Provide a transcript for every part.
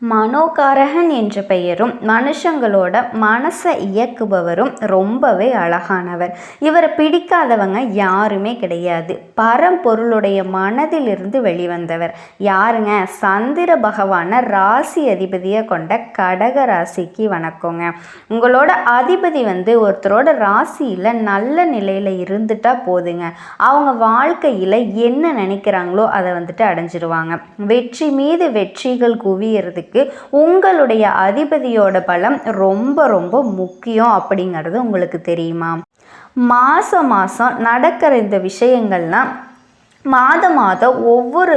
மனோகாரகன் என்ற பெயரும் மனுஷங்களோட மனசை இயக்குபவரும் ரொம்பவே அழகானவர். இவரை பிடிக்காதவங்க யாருமே கிடையாது. பரம்பொருளுடைய மனதிலிருந்து வெளிவந்தவர் யாருங்க? சந்திர பகவான ராசி அதிபதியை கொண்ட கடக ராசிக்கு வணக்கங்க. உங்களோட அதிபதி ஒருத்தரோட ராசியில் நல்ல நிலையில் இருந்துட்டா போதுங்க. அவங்க வாழ்க்கையில் என்ன நினைக்கிறாங்களோ அதை அடைஞ்சிருவாங்க. வெற்றி மீது வெற்றிகள் குவியறதுக்கு உங்களுடைய அதிபதியோட பலம் ரொம்ப ரொம்ப முக்கியம் அப்படிங்கிறது உங்களுக்கு தெரியுமா? மாதம் நடக்கிற இந்த விஷயங்கள்லாம் மாதம் ஒவ்வொரு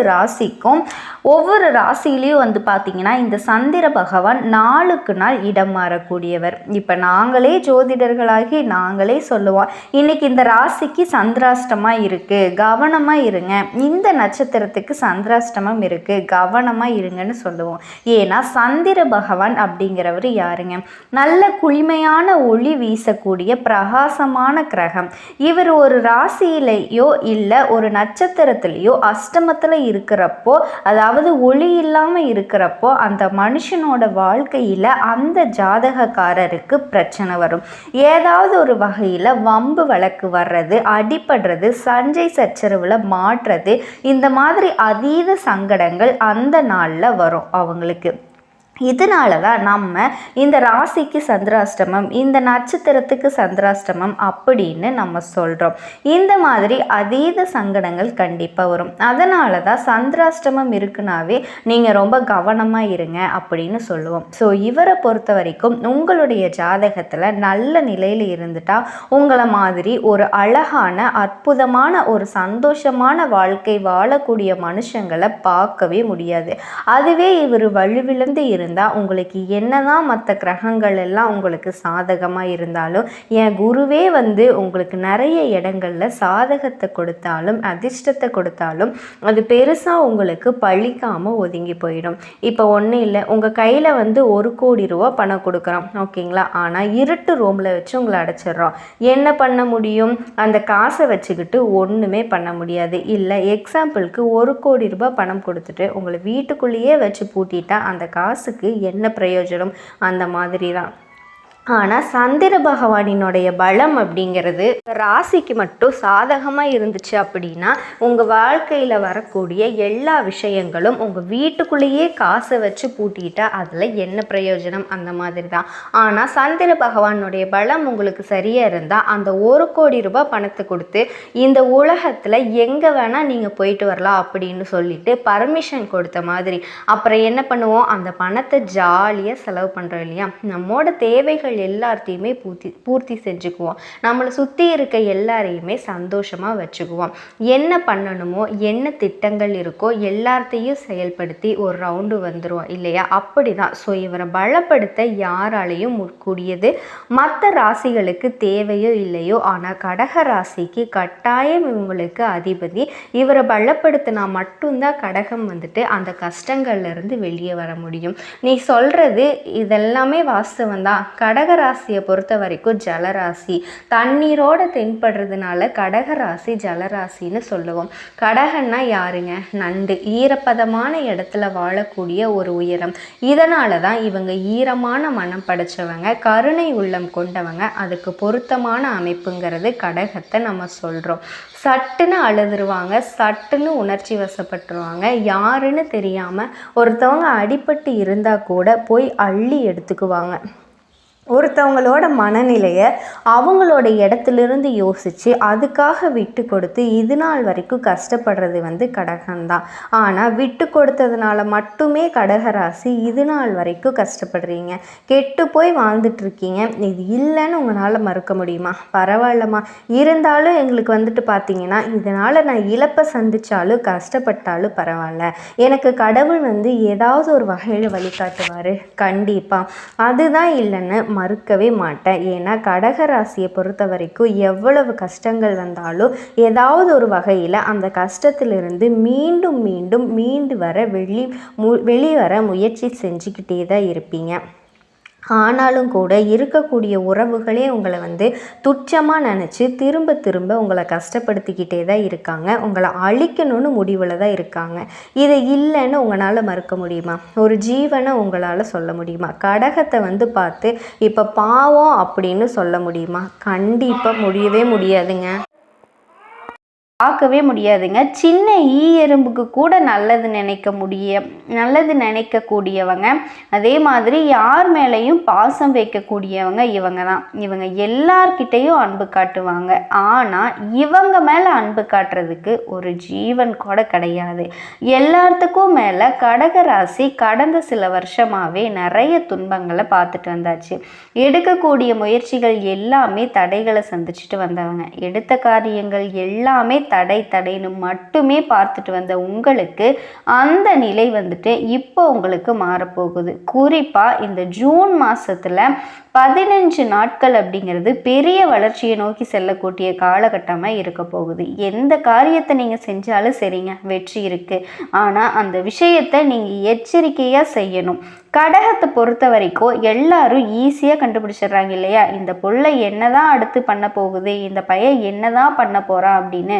ராசிலையும் பார்த்தீங்கன்னா இந்த சந்திர பகவான் நாளுக்கு நாள் இடம் மாறக்கூடியவர். இப்போ நாங்களே ஜோதிடர்களாகி நாங்களே சொல்லுவோம், இன்னைக்கு இந்த ராசிக்கு சந்திராஷ்டமாக இருக்குது, கவனமாக இருங்க, இந்த நட்சத்திரத்துக்கு சந்திராஷ்டமம் இருக்குது, கவனமாக இருங்கன்னு சொல்லுவோம். ஏன்னா சந்திர பகவான் அப்படிங்கிறவர் யாருங்க? நல்ல குளிமையான ஒளி வீசக்கூடிய பிரகாசமான கிரகம். இவர் ஒரு ராசியிலேயோ இல்லை ஒரு நட்சத்திரத்திலேயோ அஷ்டமத்தில் இருக்கிறப்போ, அதாவது ஒளி இல்லாமல் இருக்கிறப்போ அந்த மனுஷனோட வாழ்க்கையில் அந்த ஜாதகக்காரருக்கு பிரச்சனை வரும். ஏதாவது ஒரு வகையில் வம்பு வழக்கு வர்றது, அடிபடுறது, சண்டை சச்சரவில் மாட்டுறது, இந்த மாதிரி அதீத சங்கடங்கள் அந்த நாளில் வரும் அவங்களுக்கு. இதனால தான் நம்ம இந்த ராசிக்கு சந்திராஷ்டமம், இந்த நட்சத்திரத்துக்கு சந்திராஷ்டமம் அப்படின்னு நம்ம சொல்கிறோம். இந்த மாதிரி அதீத சங்கடங்கள் கண்டிப்பாக வரும். அதனால தான் சந்திராஷ்டமம் இருக்குனாவே நீங்கள் ரொம்ப கவனமாக இருங்க அப்படின்னு சொல்லுவோம். ஸோ இவரை பொறுத்த வரைக்கும் உங்களுடைய ஜாதகத்தில் நல்ல நிலையில் இருந்துட்டால் உங்களை மாதிரி ஒரு அழகான அற்புதமான ஒரு சந்தோஷமான வாழ்க்கை வாழக்கூடிய மனுஷங்களை பார்க்கவே முடியாது. அதுவே இவர் வலுவிழந்து இருந்தால் உங்களுக்கு என்னதான் மற்ற கிரகங்கள் எல்லாம் உங்களுக்கு சாதகமாக இருந்தாலும், என் குருவே உங்களுக்கு நிறைய இடங்களில் சாதகத்தை கொடுத்தாலும் அதிர்ஷ்டத்தை கொடுத்தாலும் அது பெருசாக உங்களுக்கு பழிக்காமல் ஒதுங்கி போயிடும். இப்போ ஒன்றும் இல்லை, உங்கள் கையில் 1 கோடி ரூபா பணம் கொடுக்குறோம், ஓகேங்களா? ஆனால் இருட்டு ரூமில் வச்சு உங்களை அடைச்சிடுறோம். என்ன பண்ண முடியும்? அந்த காசை வச்சுக்கிட்டு ஒன்றுமே பண்ண முடியாது. இல்லை, எக்ஸாம்பிளுக்கு 1 கோடி ரூபாய் பணம் கொடுத்துட்டு உங்களை வீட்டுக்குள்ளேயே வச்சு பூட்டிட்டா அந்த காசுக்கு என்ன பிரயோஜனம்? அந்த மாதிரி தான். ஆனால் சந்திர பகவானினுடைய பலம் அப்படிங்கிறது ராசிக்கு மட்டும் சாதகமாக இருந்துச்சு அப்படின்னா உங்கள் வாழ்க்கையில் வரக்கூடிய எல்லா விஷயங்களும் உங்கள் வீட்டுக்குள்ளேயே காசை வச்சு பூட்டிட்டா அதில் என்ன பிரயோஜனம்? அந்த மாதிரி தான். ஆனால் சந்திர பகவானுடைய பலம் உங்களுக்கு சரியாக இருந்தால் அந்த 1 கோடி ரூபாய் பணத்தை கொடுத்து இந்த உலகத்தில் எங்கே வேணால் நீங்கள் போயிட்டு வரலாம் அப்படின்னு சொல்லிட்டு பர்மிஷன் கொடுத்த மாதிரி. அப்புறம் என்ன பண்ணுவோம்? அந்த பணத்தை ஜாலியாக செலவு பண்ணுறோம் இல்லையா? நம்மோட தேவைகள் எல்லாத்தையுமே பூர்த்தி செஞ்சுக்குவோம். நம்மளை சுற்றி இருக்க எல்லாரையுமே சந்தோஷமாக வச்சுக்குவோம். என்ன பண்ணணுமோ, என்ன திட்டங்கள் இருக்கோ எல்லாத்தையும் செயல்படுத்தி ஒரு ரவுண்டு வந்துடுவோம் இல்லையா? அப்படி தான். ஸோ இவரை பலப்படுத்த யாராலையும் கூடியது. மற்ற ராசிகளுக்கு தேவையோ இல்லையோ, ஆனால் கடக ராசிக்கு கட்டாயம் இவங்களுக்கு அதிபதி. இவரை பலப்படுத்தினா மட்டும்தான் கடகம் அந்த கஷ்டங்கள்லேருந்து வெளியே வர முடியும். நீ சொல்கிறது இதெல்லாமே வாஸ்தவம் தான். கடக ராசியை பொறுத்த வரைக்கும் ஜலராசி, தண்ணீரோட தென்படுறதுனால கடகராசி ஜலராசின்னு சொல்லுவோம். கடகன்னா யாருங்க? நண்டு. ஈரப்பதமான இடத்துல வாழக்கூடிய ஒரு உயரம். இதனால தான் இவங்க ஈரமான மனம் படைச்சவங்க, கருணை உள்ளம் கொண்டவங்க. அதுக்கு பொருத்தமான அமைப்புங்கிறது கடகத்தை நம்ம சொல்கிறோம். சட்டுன்னு அழுதுருவாங்க, சட்டுன்னு உணர்ச்சி வசப்பட்டுருவாங்க. யாருன்னு தெரியாமல் ஒருத்தவங்க அடிபட்டு இருந்தால் கூட போய் அள்ளி எடுத்துக்குவாங்க. ஒருத்தவங்களோட மனநிலையை அவங்களோட இடத்துலேருந்து யோசித்து அதுக்காக விட்டு கொடுத்து இது நாள் வரைக்கும் கஷ்டப்படுறது கடகம்தான். ஆனால் விட்டு கொடுத்ததுனால மட்டுமே கடகராசி இது நாள் வரைக்கும் கஷ்டப்படுறீங்க, கெட்டு போய் வாழ்ந்துட்டுருக்கீங்க. இது இல்லைன்னு உங்களால் மறுக்க முடியுமா? பரவாயில்லம்மா, இருந்தாலும் எங்களுக்கு பார்த்தீங்கன்னா இதனால் நான் இழப்பை சந்தித்தாலும் கஷ்டப்பட்டாலும் பரவாயில்ல, எனக்கு கடவுள் ஏதாவது ஒரு வகையில் வழிகாட்டுவார் கண்டிப்பாக. அதுதான் இல்லைன்னு மறுக்கவே மாட்டேன். ஏன்னா கடகராசியை பொறுத்த வரைக்கும் எவ்வளவு கஷ்டங்கள் வந்தாலும் ஏதாவது ஒரு வகையில் அந்த கஷ்டத்திலிருந்து மீண்டும் மீண்டு வர வெளிவர முயற்சி செஞ்சுக்கிட்டே தான் இருப்பீங்க. ஆனாலும் கூட இருக்கக்கூடிய உறவுகளே உங்களை வந்து துச்சமாக நினச்சி திரும்ப திரும்ப உங்களை கஷ்டப்படுத்திக்கிட்டே தான் இருக்காங்க. உங்களை அழிக்கணும்னு முடிவில் தான் இருக்காங்க. இதை இல்லைன்னு உங்களால் மறுக்க முடியுமா? ஒரு ஜீவனை உங்களால் சொல்ல முடியுமா? கடகத்தை வந்து பார்த்து இப்போ பாவம் அப்படின்னு சொல்ல முடியுமா? கண்டிப்பாக முடியவே முடியாதுங்க. பார்க்கவே முடியாதுங்க. சின்ன எறும்புக்கு கூட நல்லது நினைக்கக்கூடியவங்க. அதே மாதிரி யார் மேலேயும் பாசம் வைக்கக்கூடியவங்க இவங்க தான். இவங்க எல்லார்கிட்டையும் அன்பு காட்டுவாங்க. ஆனால் இவங்க மேலே அன்பு காட்டுறதுக்கு ஒரு ஜீவன் கூட கிடையாது. எல்லாத்துக்கும் மேலே கடகராசி கடந்த சில வருஷமாகவே நிறைய துன்பங்களை பார்த்துட்டு வந்தாச்சு. எடுக்கக்கூடிய முயற்சிகள் எல்லாமே தடைகளை சந்திச்சுட்டு வந்தவங்க. எடுத்த காரியங்கள் எல்லாமே தடைன்னு மட்டுமே பார்த்துட்டு வந்த உங்களுக்கு அந்த நிலை வந்துட்டு இப்போ உங்களுக்கு மாறப்போகுது. குறிப்பாக இந்த ஜூன் மாதத்தில் 15 நாட்கள் அப்படிங்கிறது பெரிய வளர்ச்சியை நோக்கி செல்லக்கூடிய காலகட்டமாக இருக்க போகுது. எந்த காரியத்தை நீங்கள் செஞ்சாலும் சரிங்க, வெற்றி இருக்குது. ஆனால் அந்த விஷயத்தை நீங்கள் எச்சரிக்கையாக செய்யணும். கடகத்தை பொறுத்த வரைக்கும் எல்லாரும் ஈஸியாக கண்டுபிடிச்சிடுறாங்க இல்லையா? இந்த புள்ள என்னதான் அடுத்து பண்ண போகுது, இந்த பையன் என்னதான் பண்ண போகிறான் அப்படின்னு.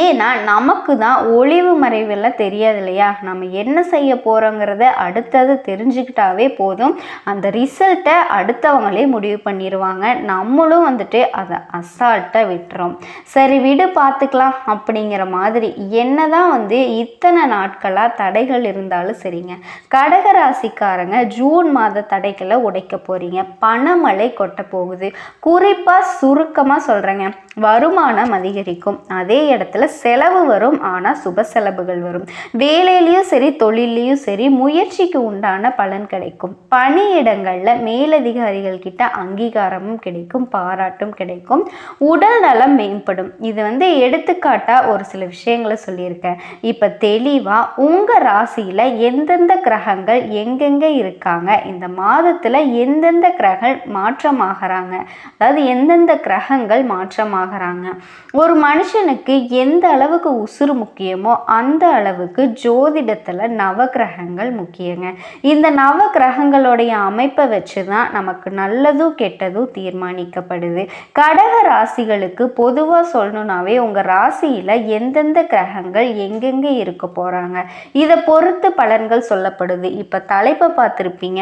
ஏன்னா நமக்கு தான் ஒளிவு மறைவெல்லாம் தெரியாது இல்லையா? நம்ம என்ன செய்ய போகிறோங்கிறத அடுத்தது தெரிஞ்சுக்கிட்டாவே போதும். அந்த ரிசல்ட்டை அடுத்தவங்களே முடிவு பண்ணிடுவாங்க. நம்மளும் வந்துட்டு அதை அசால்ட்டாக விட்டுறோம். சரி விடு பார்த்துக்கலாம் அப்படிங்கிற மாதிரி என்னதான் வந்து இத்தனை நாட்களாக தடைகள் இருந்தாலும் சரிங்க, கடகராசிக்காரங்க ஜூன் மாத தடைகளை உடைக்க போகிறீங்க. பணமழை கொட்ட போகுது. குறிப்பாக சுருக்கமாக சொல்கிறேங்க, வருமானம் அதிகரிக்கும். அதே இடத்துல செலவு வரும். ஆனால் சுப செலவுகள் வரும். வேலையிலையும் சரி தொழிலையும் சரி முயற்சிக்கு உண்டான பலன் கிடைக்கும். பணியிடங்களில் மேலதிகாரிகள் கிட்ட அங்கீகாரமும் கிடைக்கும், பாராட்டும் கிடைக்கும். உடல் நலம் மேம்படும். இது வந்து எடுத்துக்காட்டாக ஒரு சில விஷயங்களை சொல்லியிருக்கேன். இப்போ தெளிவாக உங்கள் ராசியில் எந்தெந்த கிரகங்கள் எங்கெங்கே இருக்காங்க, இந்த மாதத்தில் எந்தெந்த கிரகங்கள் மாற்றமாகறாங்க, அதாவது எந்தெந்த கிரகங்கள் மாற்றமாகறாங்க, ஒரு மனுஷனுக்கு எந்த அளவுக்கு உசுறு முக்கியமோ அந்த அளவுக்கு ஜோதிடத்தில் நவகிரகங்கள் முக்கியங்க. இந்த நவகிரகங்களுடைய அமைப்பை வச்சு தான் நமக்கு நல்லதும் கெட்டதும் தீர்மானிக்கப்படுது. கடக ராசிகளுக்கு பொதுவாக சொல்லணுன்னாவே உங்கள் ராசியில் எந்தெந்த கிரகங்கள் எங்கெங்கே இருக்க போகிறாங்க இதை பொறுத்து பலன்கள் சொல்லப்படுது. இப்போ தலைப்பை பார்த்துருப்பீங்க,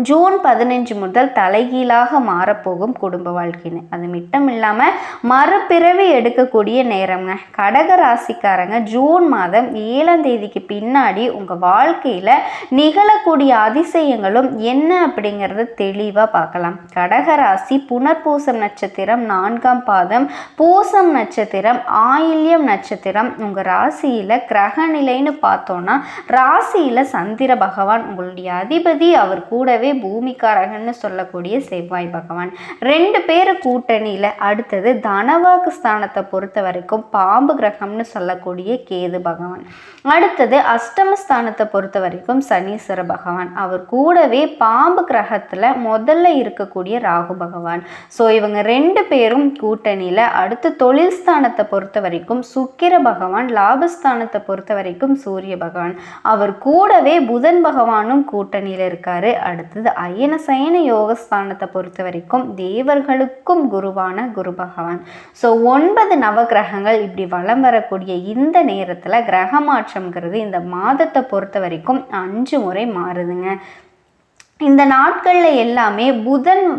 ஜூன் 15 முதல் தலைகீழாக மாறப்போகும் குடும்ப வாழ்க்கைன்னு. அது மட்டும் இல்லாமல் மறுபிறவி எடுக்கக்கூடிய நேரங்க. கடக ராசிக்காரங்க ஜூன் மாதம் 7ஆம் தேதிக்கு பின்னாடி உங்கள் வாழ்க்கையில் நிகழக்கூடிய அதிசயங்களும் என்ன அப்படிங்கிறத தெளிவாக பார்க்கலாம். கடக ராசி புனர்பூசம் நட்சத்திரம் 4ஆம் பாதம், பூசம் நட்சத்திரம், ஆயில்யம் நட்சத்திரம். உங்கள் ராசியில் கிரக நிலைன்னு பார்த்தோன்னா ராசியில் சந்திர பகவான் உங்களுடைய அதிபதி. அவர் கூடவே பூமிக்காரகன்னு சொல்லக்கூடிய செவ்வாய் பகவான் 2 பேர் கூட்டணியில். அடுத்தது தனவாக்கு ஸ்தானத்தை பொறுத்த வரைக்கும் பாம்பு கிரகம்னு சொல்லக்கூடிய கேது பகவான். அடுத்தது அஷ்டமஸ்தானத்தை பொறுத்த வரைக்கும் சனீஸ்வர பகவான். அவர் கூடவே பாம்பு கிரகத்தில் முதல்ல இருக்கக்கூடிய ராகு பகவான். ஸோ இவங்க 2 பேரும் கூட்டணியில். அடுத்து தொழில் ஸ்தானத்தை பொறுத்த வரைக்கும் சுக்கிர பகவான், லாபஸ்தானத்தை பொறுத்த வரைக்கும் சூரிய பகவான். அவர் கூடவே புதன் பகவானும் கூட்டணியில் இருக்காரு. அடுத்தது அயன சயன யோகஸ்தானத்தை பொறுத்த வரைக்கும் தேவர்களுக்கும் குருவான குரு பகவான். ஸோ 9 நவகிரகங்கள் இப்படி வலம் வரக்கூடிய இந்த நேரத்தில் கிரக மாற்றம்ங்கிறது இந்த மாதத்தை பொறுத்த வரைக்கும் 5 முறை மாறுதுங்க. இந்த நாட்களில் எல்லாமே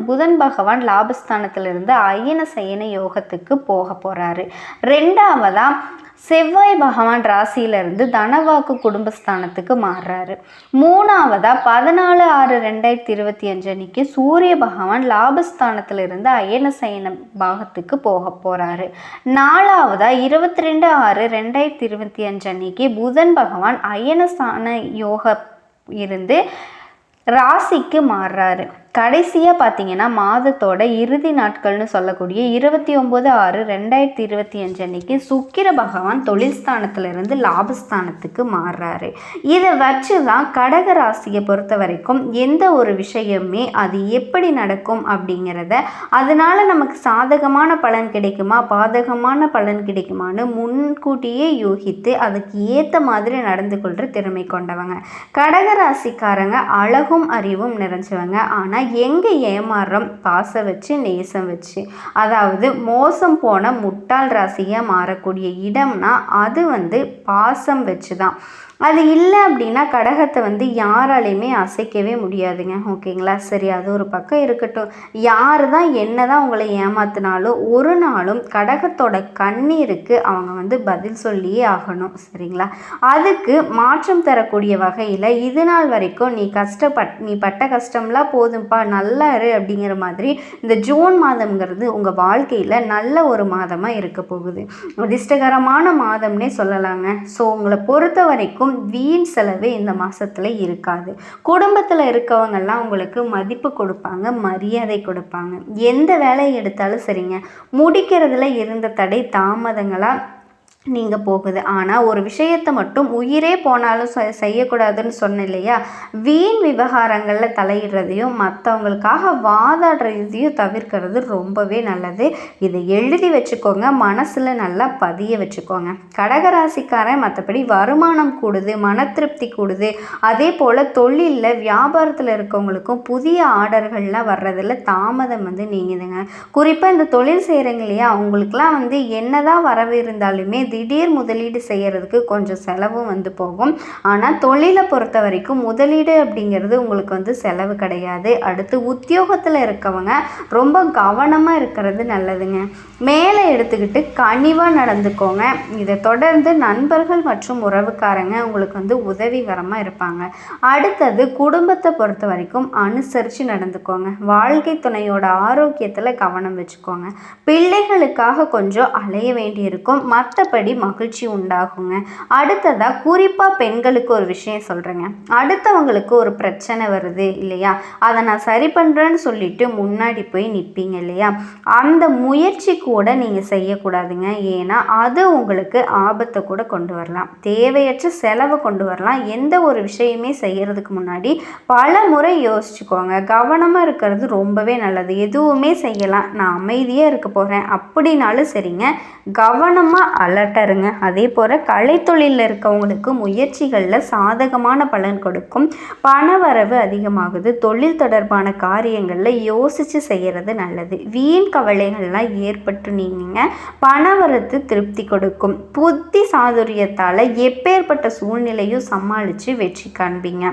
புதன் பகவான் லாபஸ்தானத்திலிருந்து அயன சயன யோகத்துக்கு போக போகிறாரு. 2ஆவதாக செவ்வாய் பகவான் ராசியிலிருந்து தனவாக்கு குடும்பஸ்தானத்துக்கு மாறுறாரு. 3ஆவதாக 14/6/2025 அன்னைக்கு சூரிய பகவான் லாபஸ்தானத்திலிருந்து அயன சயன பாகத்துக்கு போக போகிறாரு. 4ஆவதாக 22/6/2025 அன்னைக்கு புதன் பகவான் அயனஸ்தான யோக இருந்து ராசிக்கு மாறுறாரு. கடைசியாக பார்த்தீங்கன்னா மாதத்தோட இறுதி நாட்கள்னு சொல்லக்கூடிய 29/6/2025 அன்னைக்கு சுக்கிர பகவான் தொழில் ஸ்தானத்திலிருந்து லாபஸ்தானத்துக்கு மாறுறாரு. இதை வச்சு தான் கடக ராசியை பொறுத்த வரைக்கும் எந்த ஒரு விஷயமே அது எப்படி நடக்கும் அப்படிங்கிறத, அதனால நமக்கு சாதகமான பலன் கிடைக்குமா பாதகமான பலன் கிடைக்குமான்னு முன்கூட்டியே யோகித்து அதுக்கு ஏற்ற மாதிரி நடந்து கொள்கிற திறமை கொண்டவங்க கடக ராசிக்காரங்க. அழகும் அறிவும் நிறைஞ்சவங்க. ஆனால் எங்கே ஏமாறுறோம்? பாசம் வச்சு நேசம் வச்சு, அதாவது மோசம் போன முட்டாள் ராசியாக மாறக்கூடிய இடம்னா அது பாசம் வச்சு தான். அது இல்லை அப்படின்னா கடகத்தை யாராலையுமே அசைக்கவே முடியாதுங்க. ஓகேங்களா? சரி, அது ஒரு பக்கம் இருக்கட்டும். யார் தான் என்ன தான் உங்களை ஏமாத்தினாலும் ஒரு நாளும் கடகத்தோட கண்ணீருக்கு அவங்க பதில் சொல்லியே ஆகணும். சரிங்களா? அதுக்கு மாற்றம் தரக்கூடிய வகையில் இது நாள் வரைக்கும் நீ பட்ட கஷ்டம்லாம் போதும்பா, நல்லா இரு அப்படிங்கிற மாதிரி இந்த ஜூன் மாதம்ங்கிறது உங்கள் வாழ்க்கையில் நல்ல ஒரு மாதமாக இருக்க போகுது. அதிர்ஷ்டகரமான மாதம்னே சொல்லலாங்க. ஸோ உங்களை பொறுத்த வரைக்கும் வீண் செலவு இந்த மாசத்துல இருக்காது. குடும்பத்துல இருக்கவங்கெல்லாம் உங்களுக்கு மதிப்பு கொடுப்பாங்க, மரியாதை கொடுப்பாங்க. எந்த வேலையை எடுத்தாலும் சரிங்க, முடிக்கிறதுல இருந்த தடை தாமதங்களா நீங்கள் போகுது. ஆனால் ஒரு விஷயத்தை மட்டும் உயிரே போனாலும் செய்யக்கூடாதுன்னு சொன்னேன் இல்லையா? வீண் விவகாரங்களில் தலையிடுறதையும் மற்றவங்களுக்காக வாதாடுறதையும் தவிர்க்கிறது ரொம்பவே நல்லது. இதை எழுதி வச்சுக்கோங்க, மனசில் நல்லா பதிய வச்சுக்கோங்க. கடகராசிக்காரன் மற்றபடி வருமானம் கூடுது, மன திருப்தி கூடுது. அதே போல் தொழிலில் வியாபாரத்தில் இருக்கவங்களுக்கும் புதிய ஆர்டர்கள்லாம் வர்றதில் தாமதம் நீங்குதுங்க. குறிப்பாக இந்த தொழில் செய்கிறவங்க இல்லையா, அவங்களுக்குலாம் என்னதான் வரவு இருந்தாலுமே திடீர் முதலீடு செய்கிறதுக்கு கொஞ்சம் செலவும் போகும். ஆனால் தொழிலை பொறுத்த வரைக்கும் முதலீடு அப்படிங்கிறது உங்களுக்கு செலவு கிடையாது. அடுத்து உத்தியோகத்தில் இருக்கவங்க ரொம்ப கவனமாக இருக்கிறது நல்லதுங்க. மேலே எடுத்துக்கிட்டு கனிவாக நடந்துக்கோங்க. இதை தொடர்ந்து நண்பர்கள் மற்றும் உறவுக்காரங்க உங்களுக்கு உதவிகரமாக இருப்பாங்க. அடுத்தது குடும்பத்தை பொறுத்த வரைக்கும் அனுசரித்து நடந்துக்கோங்க. வாழ்க்கை துணையோட ஆரோக்கியத்தில் கவனம் வச்சுக்கோங்க. பிள்ளைகளுக்காக கொஞ்சம் அலைய வேண்டியிருக்கும், மற்றபடி மகிழ்ச்சி உண்டாகுங்க. அடுத்ததா குறிப்பாக பெண்களுக்கு ஒரு விஷயம் சொல்கிறேங்க. அடுத்தவங்களுக்கு ஒரு பிரச்சனை வருது இல்லையா, அதை நான் சரி பண்ணுறேன்னு சொல்லிட்டு முன்னாடி போய் நிற்பீங்க இல்லையா, அந்த முயற்சி கூட நீங்கள் செய்யக்கூடாதுங்க. ஏன்னா அது உங்களுக்கு ஆபத்தை கூட கொண்டு வரலாம், தேவையற்ற செலவை கொண்டு வரலாம். எந்த ஒரு விஷயமே செய்கிறதுக்கு முன்னாடி பல முறை யோசிச்சுக்கோங்க. கவனமாக இருக்கிறது ரொம்பவே நல்லது. எதுவுமே செய்யலாம், நான் அமைதியாக இருக்க போகிறேன் அப்படின்னாலும் சரிங்க, கவனமாக அலர்ட்டாக இருங்க. அதே போல் கலைத்தொழிலில் இருக்கவங்களுக்கு முயற்சிகளில் சாதகமான பலன் கொடுக்கும். பணவரவு அதிகமாகுது. தொழில் தொடர்பான காரியங்களில் யோசித்து செய்கிறது நல்லது. வீண் கவலைகள்லாம் ஏற்பட்டு நீங்க பணவரத்து திருப்தி கொடுக்கும். புத்தி சாதுரியத்தால் எப்பேற்பட்ட சூழ்நிலையும் சமாளித்து வெற்றி காண்பீங்க.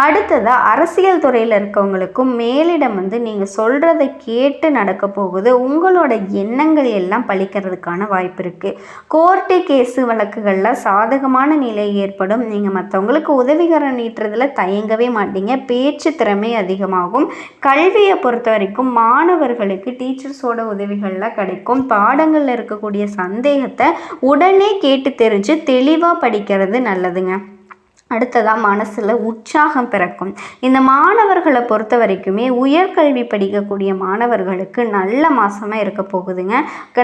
அடுத்ததாக அரசியல் துறையில் இருக்கவங்களுக்கும் மேலிடம் நீங்கள் சொல்கிறத கேட்டு நடக்க போகுது. உங்களோட எண்ணங்கள் எல்லாம் பழிக்கிறதுக்கான வாய்ப்பு இருக்குது. கோர்ட்டு கேஸு வழக்குகளில் சாதகமான நிலை ஏற்படும். நீங்கள் மற்றவங்களுக்கு உதவிகரம் நீட்டுறதுல தயங்கவே மாட்டீங்க. பேச்சு திறமை அதிகமாகும். கல்வியை பொறுத்த வரைக்கும் மாணவர்களுக்கு டீச்சர்ஸோட உதவிகள்லாம் கிடைக்கும். பாடங்களில் இருக்கக்கூடிய சந்தேகத்தை உடனே கேட்டு தெரிஞ்சு தெளிவாக படிக்கிறது நல்லதுங்க. அடுத்ததாக மனசில் உற்சாகம் பிறக்கும். இந்த மாணவர்களை பொறுத்த வரைக்குமே உயர்கல்வி படிக்கக்கூடிய மாணவர்களுக்கு நல்ல மாதமாக இருக்க போகுதுங்க.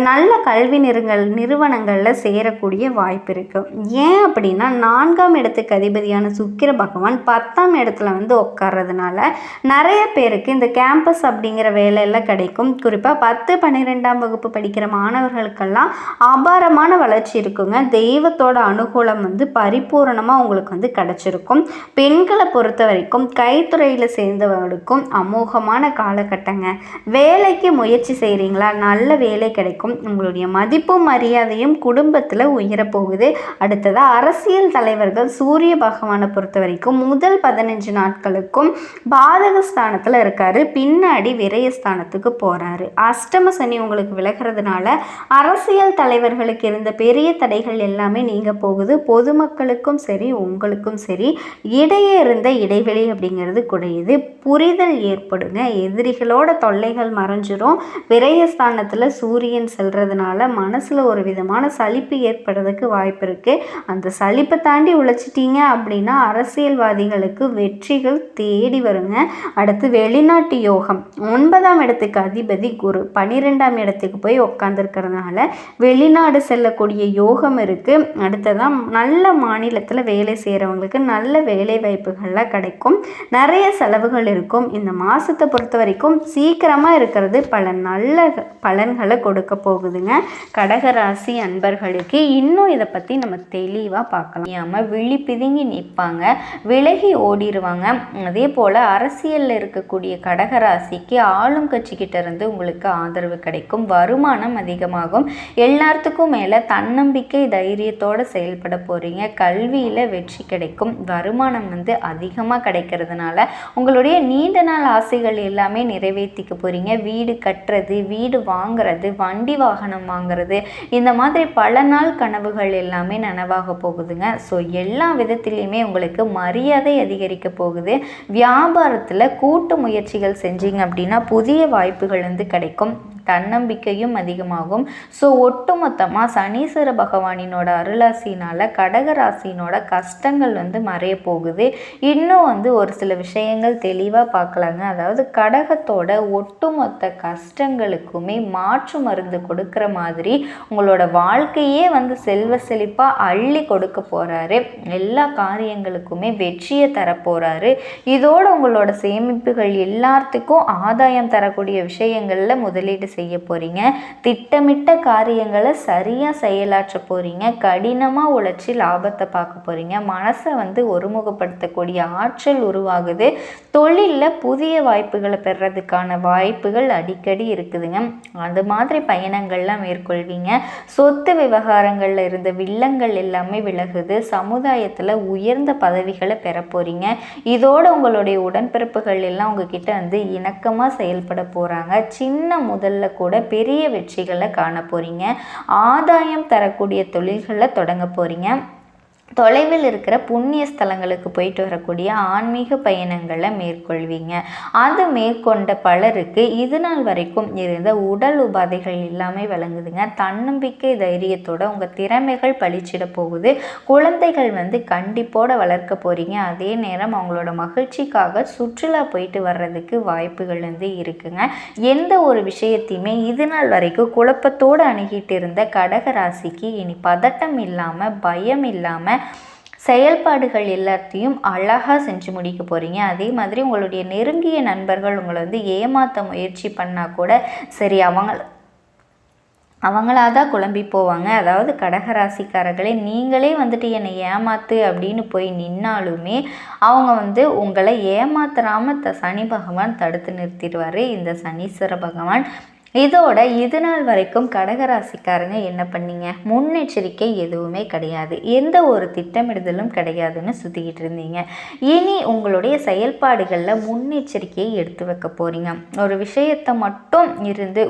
நல்ல கல்வி நிறுவனங்களில் சேரக்கூடிய வாய்ப்பு இருக்குது. ஏன் அப்படின்னா 4ஆம் இடத்துக்கு அதிபதியான சுக்கிர பகவான் 10ஆம் இடத்துல உட்கார்றதுனால நிறைய பேருக்கு இந்த கேம்பஸ் அப்படிங்கிற வேலையெல்லாம் கிடைக்கும். குறிப்பாக 10, 12ஆம் வகுப்பு படிக்கிற மாணவர்களுக்கெல்லாம் அபாரமான வளர்ச்சி இருக்குங்க. தெய்வத்தோட அனுகூலம் பரிபூரணமாக உங்களுக்கு கிடைச்சிருக்கும். பெண்களை பொறுத்த வரைக்கும் கைத்துறையில் சேர்ந்தவர்களுக்கும் அமோகமான காலகட்டங்க. வேலைக்கு முயற்சி செய்கிறீங்களா, நல்ல வேலை கிடைக்கும். உங்களுடைய மதிப்பும் மரியாதையும் குடும்பத்தில் உயரப்போகுது. அடுத்ததாக அரசியல் தலைவர்கள் சூரிய பகவானை பொறுத்த வரைக்கும் முதல் 15 நாட்களுக்கும் பாதகஸ்தானத்தில் இருக்காரு, பின்னாடி விரயஸ்தானத்துக்கு போகிறாரு. அஷ்டம சனி உங்களுக்கு விலகிறதுனால அரசியல் தலைவர்களுக்கு இருந்த பெரிய தடைகள் எல்லாமே நீங்க போகுது. பொதுமக்களுக்கும் சரி உங்களுக்கும் நபர்களுக்கும் சரி இடையே இருந்த இடைவெளி அப்படிங்கிறது குறையுது, புரிதல் ஏற்படுங்க, எதிரிகளோட தொல்லைகள் மறைஞ்சிரும். விரயஸ்தானத்தில் சூரியன் செல்றதுனால மனசில் ஒரு விதமான சலிப்பு ஏற்படுறதுக்கு வாய்ப்பு இருக்குது. அந்த சலிப்பை தாண்டி உழைச்சிட்டிங்க அப்படின்னா அரசியல்வாதிகளுக்கு வெற்றிகள் தேடி வருங்க. அடுத்து வெளிநாட்டு யோகம், 9ஆம் இடத்துக்கு அதிபதி குரு 12ஆம் இடத்துக்கு போய் உட்காந்துருக்கிறதுனால வெளிநாடு செல்லக்கூடிய யோகம் இருக்குது. அடுத்ததான் நல்ல மாநிலத்தில் வேலை செய்கிறவங்களுக்கு நல்ல வேலை வாய்ப்புகள்லாம் கிடைக்கும், நிறைய செலவுகள் இருக்கும். இந்த மாதத்தை பொறுத்த வரைக்கும் சீக்கிரமாக இருக்கிறது பல நல்ல பலன்களை கொடுக்க போகுதுங்க. கடகராசி அன்பர்களுக்கு இன்னும் இதை பற்றி நம்ம தெளிவாக பார்க்கலாம். விழி பிதுங்கி நிற்பாங்க, விலகி ஓடிடுவாங்க. அதே போல் அரசியலில் இருக்கக்கூடிய கடகராசிக்கு ஆளும் கட்சிக்கிட்ட இருந்து உங்களுக்கு ஆதரவு கிடைக்கும், வருமானம் அதிகமாகும், எல்லாத்துக்கும் மேலே தன்னம்பிக்கை தைரியத்தோடு செயல்பட போகிறீங்க, கல்வியில் வெற்றி கிடைக்கும், வருமானம் அதிகமாக கிடைக்கிறதுனால உங்களுடைய நீண்ட நாள் ஆசைகள் எல்லாமே நிறைவேற்றிக்க போகிறீங்க. வீடு கட்டுறது, வீடு வாங்குறது, வண்டி வாகனம் வாங்குறது, இந்த மாதிரி பல நாள் கனவுகள் எல்லாமே நனவாக போகுதுங்க. ஸோ எல்லா விதத்திலையுமே உங்களுக்கு மரியாதை அதிகரிக்க போகுது. வியாபாரத்தில் கூட்டு முயற்சிகள் செஞ்சீங்க அப்படின்னா புதிய வாய்ப்புகள் கிடைக்கும், தன்னம்பிக்கையும் அதிகமாகும். ஸோ ஒட்டுமொத்தமாக சனீஸ்வர பகவானினோட அருளாசினால் கடகராசினோட கஷ்டங்கள் மறைய போகுது. இன்னும் ஒரு சில விஷயங்கள் தெளிவாக பார்க்கலாங்க. அதாவது கடகத்தோட ஒட்டுமொத்த கஷ்டங்களுக்குமே மாற்று மருந்து கொடுக்குற மாதிரி உங்களோட வாழ்க்கையே செல்வ செழிப்பாக அள்ளி கொடுக்க போகிறாரு, எல்லா காரியங்களுக்குமே வெற்றியை தரப்போகிறாரு. இதோடு உங்களோட சேமிப்புகள் எல்லாத்துக்கும் ஆதாயம் தரக்கூடிய விஷயங்களில் முதலீடு செய்ய போகிறீங்க, திட்டமிட்ட காரியங்களை சரியாக செயலாற்ற போகிறீங்க, கடினமாக உழைச்சி லாபத்தை பார்க்க போகிறீங்க, மனசை ஒருமுகப்படுத்தக்கூடிய ஆற்றல் உருவாகுது, தொழிலில் புதிய வாய்ப்புகளை பெறதுக்கான வாய்ப்புகள் அடிக்கடி இருக்குதுங்க. அது மாதிரி பயணங்கள்லாம் மேற்கொள்வீங்க. சொத்து விவகாரங்களில் இருந்த வில்லங்கள் எல்லாமே விலகுது, சமுதாயத்தில் உயர்ந்த பதவிகளை பெற போகிறீங்க. இதோடு உங்களுடைய உடன்பிறப்புகள் எல்லாம் உங்ககிட்ட இணக்கமாக செயல்பட போகிறாங்க. சின்ன முதல்ல கூட பெரிய வெற்றிகளை காண போகிறீங்க. ஆதாயம் தரக்கூடிய தொழில்களை தொடங்க போகிறீங்க. தொலைவில் இருக்கிற புண்ணிய ஸ்தலங்களுக்கு போயிட்டு வரக்கூடிய ஆன்மீக பயணங்களை மேற்கொள்வீங்க. அது மேற்கொண்ட பலருக்கு இது நாள் வரைக்கும் இருந்த உடல் உபாதைகள் எல்லாமே விளங்குதுங்க. தன்னம்பிக்கை தைரியத்தோட உங்கள் திறமைகள் பளிச்சிட போகுது. குழந்தைகள் கண்டிப்போட வளர்க்க போகிறீங்க. அதே நேரம் அவங்களோட மகிழ்ச்சிக்காக சுற்றுலா போயிட்டு வர்றதுக்கு வாய்ப்புகள் இருக்குங்க. எந்த ஒரு விஷயத்தையுமே இது நாள் வரைக்கும் குழப்பத்தோடு அணுகிட்டு இருந்த கடகராசிக்கு இனி பதட்டம் இல்லாமல் பயம் இல்லாமல் செயல்பாடுகள் எல்லாத்தையும் அழகாக செஞ்சு முடிக்க போகிறீங்க. அதே மாதிரி உங்களுடைய நெருங்கிய நண்பர்கள் உங்களை ஏமாற்ற முயற்சி பண்ணால் கூட சரி அவங்களாதான் குழம்பி போவாங்க. அதாவது கடகராசிக்காரர்களே, நீங்களே என்னை ஏமாத்து அப்படின்னு போய் நின்னாலுமே அவங்க உங்களை ஏமாத்துறாமல் சனி பகவான் தடுத்து நிறுத்திடுவார், இந்த சனீஸ்வர பகவான். இதோட இது நாள் வரைக்கும் கடகராசிக்காரங்க என்ன பண்ணீங்க? முன்னெச்சரிக்கை எதுவுமே கிடையாது, எந்த ஒரு திட்டமிடுதலும் கிடையாதுன்னு சுற்றிக்கிட்டு இருந்தீங்க. இனி உங்களுடைய செயல்பாடுகளில் முன்னெச்சரிக்கையை எடுத்து வைக்க போகிறீங்க. ஒரு விஷயத்தை மட்டும் இருந்து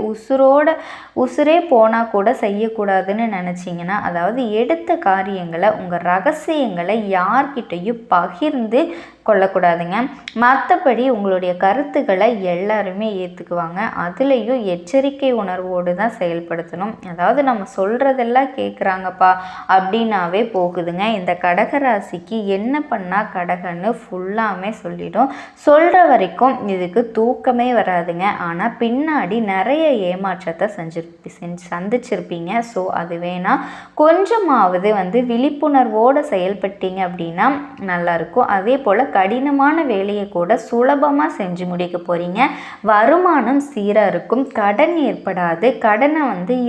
உசுரே போனால் கூட செய்யக்கூடாதுன்னு நினச்சிங்கன்னா, அதாவது எடுத்த காரியங்களை உங்கள் ரகசியங்களை யார்கிட்டையும் பகிர்ந்து கொள்ளக்கூடாதுங்க. மற்றபடி உங்களுடைய கருத்துக்களை எல்லாருமே ஏற்றுக்குவாங்க. அதுலேயும் எச்சரிக்கை உணர்வோடு தான் செயல்படுத்தணும். அதாவது நம்ம சொல்கிறதெல்லாம் கேட்குறாங்கப்பா அப்படின்னாவே போகுதுங்க. இந்த கடகராசிக்கு என்ன பண்ணால் கடகன்னு ஃபுல்லாமே சொல்லிடும். சொல்கிற வரைக்கும் இதுக்கு தூக்கமே வராதுங்க. ஆனால் பின்னாடி நிறைய ஏமாற்றத்தை சந்திச்சிருப்பீங்க. ஸோ அது வேணால் கொஞ்சமாவது விழிப்புணர்வோடு செயல்பட்டீங்க அப்படின்னா நல்லாயிருக்கும். அதே போல் கடினமான வேலையை கூட சுலபமாக செஞ்சு முடிக்க போகிறீங்க. வருமானம் சீராக இருக்கும், கடன் ஏற்படாது, கடனை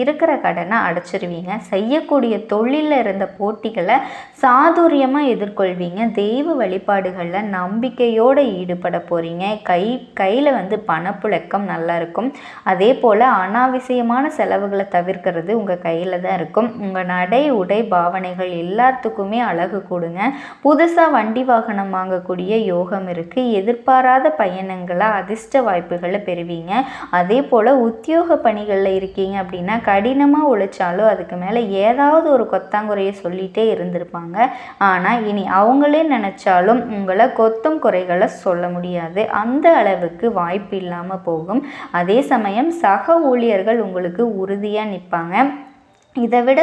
இருக்கிற கடனை அடைச்சிருவீங்க. செய்யக்கூடிய தொழிலில் இருந்த போட்டிகளை சாதுரியமாக எதிர்கொள்வீங்க. தெய்வ வழிபாடுகளில் நம்பிக்கையோடு ஈடுபட போகிறீங்க. கையில் பணப்புழக்கம் நல்லா இருக்கும். அதே போல் அனாவசியமான செலவுகளை தவிர்க்கிறது உங்கள் கையில் தான் இருக்கும். உங்கள் நடை உடை பாவனைகள் எல்லாத்துக்குமே அழகு கொடுங்க. புதுசாக வண்டி வாகனம் வாங்கக்கூடிய யோகம் இருக்குது. எதிர்பாராத பயணங்களை அதிர்ஷ்ட வாய்ப்புகளை பெறுவீங்க. அதே போல் உத்தியோக பணிகளில் இருக்கீங்க அப்படின்னா கடினமாக உழைச்சாலும் அதுக்கு மேலே ஏதாவது ஒரு கொத்தாங்குறையை சொல்லிகிட்டே இருந்திருப்பாங்க. ஆனால் இனி அவங்களே நினச்சாலும் உங்களை கொத்தும் குறைகளை சொல்ல முடியாது. அந்த அளவுக்கு வாய்ப்பு இல்லாமல் போகும். அதே சமயம் சக ஊழியர்கள் உங்களுக்கு உறுதியாக நிற்பாங்க. இதை விட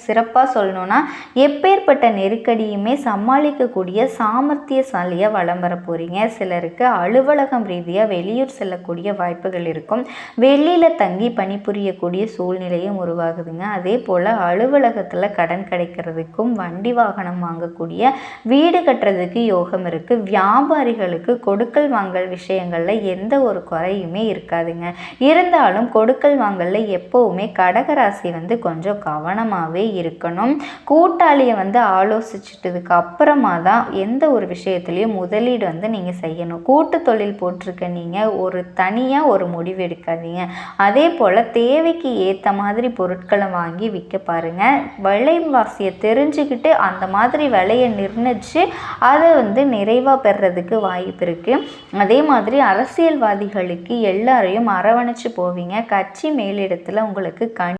சிறப்பாக சொல்லணுன்னா எப்பேற்பட்ட நெருக்கடியுமே சமாளிக்கக்கூடிய சாமர்த்தியசாலியாக வலம் வர போகிறீங்க. சிலருக்கு அலுவலகம் ரீதியாக வெளியூர் செல்லக்கூடிய வாய்ப்புகள் இருக்கும். வெளியில் தங்கி பணிபுரியக்கூடிய சூழ்நிலையும் உருவாகுதுங்க. அதே போல் அலுவலகத்தில் கடன் கிடைக்கிறதுக்கும் வண்டி வாகனம் வாங்கக்கூடிய வீடு கட்டுறதுக்கு யோகம் இருக்குது. வியாபாரிகளுக்கு கொடுக்கல் வாங்கல் விஷயங்களில் எந்த ஒரு குறையுமே இருக்காதுங்க. இருந்தாலும் கொடுக்கல் வாங்கலில் எப்போவுமே கடகராசி கொஞ்சம் கவனமாகவே இருக்கணும். கூட்டாளியை ஆலோசிச்சிட்டதுக்கு அப்புறமா தான் எந்த ஒரு விஷயத்துலையும் முதலீடு நீங்கள் செய்யணும். கூட்டு தொழில் போட்டிருக்க நீங்கள் தனியாக ஒரு முடிவு எடுக்காதீங்க. அதே போல் தேவைக்கு ஏற்ற மாதிரி பொருட்களை வாங்கி விற்க பாருங்கள். விலைவாசியை தெரிஞ்சுக்கிட்டு அந்த மாதிரி விலையை நிர்ணயித்து அதை நிறைவாக பெறுறதுக்கு வாய்ப்பு இருக்குது. அதே மாதிரி அரசியல்வாதிகளுக்கு எல்லாரையும் அரவணைச்சு போவீங்க. கட்சி மேலிடத்தில் உங்களுக்கு